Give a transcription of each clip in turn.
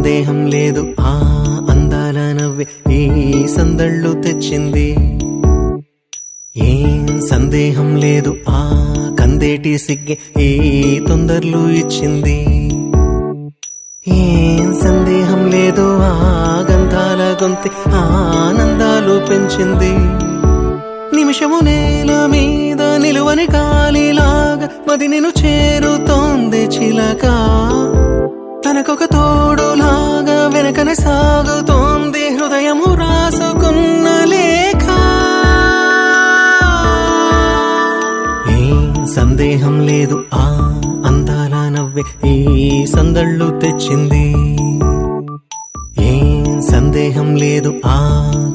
సందేహం లేదు ఆ అందాల నవ్వే ఈ సందళ్ళు తెచ్చింది. ఏం సందేహం లేదు ఆ కందేటి సిగ్గే ఈ తొందరలు ఇచ్చింది. ఏం సందేహం లేదు ఆ గంధాల గొంతి ఆనందాలు పెంచింది. నిమిషము నేల మీద నిలువని గాలిలాగా మది నిన్ను చేరుతోంది చిలక. తనకొక తోడులాగా వెనకనే సాగుతోంది హృదయము రాసుకున్న లేఖ. ఏం సందేహం లేదు ఆ అందాల నవ్వే ఈ సందళ్ళు తెచ్చింది. ఏం సందేహం లేదు ఆ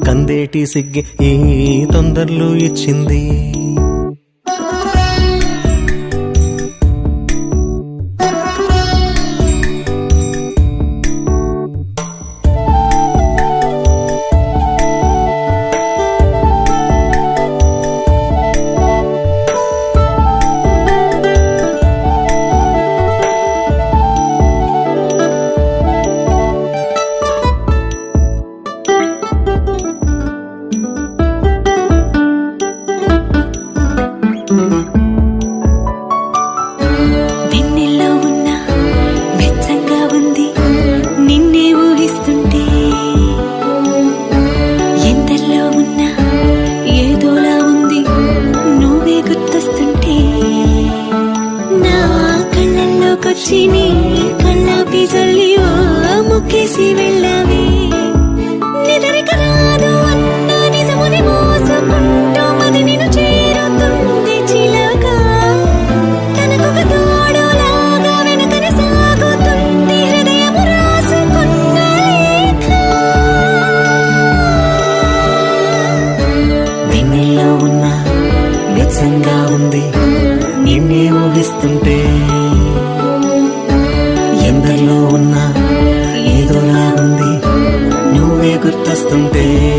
కందేటి సిగ్గి ఈ తొందరలు ఇచ్చింది. వెన్నెల్లో ఉన్న వెచ్చంగా ఉంది నిన్నే ఊహిస్తుంటే. ఎందల్లో ఉన్న ఏదోలా ఉంది నువ్వే గుర్తొస్తుంటే. నా కళ్ళల్లోకొచ్చి నీ కళ్ళాపి జల్లి ఓ ముక్కేసి వెళ్ళావే. నిదరిక రాదు అన్న నిజముని మోసుకుంటూ మది నిన్ను చేరుతుంది చిలక. తనకొక తోడులాగా వెనకనే సాగుతుంది హృదయము రాసుకున్న లేఖ. వెన్నెల్లో ఉన్న వెచ్చంగా ఉంది నిన్నే ఊహిస్తుంటే.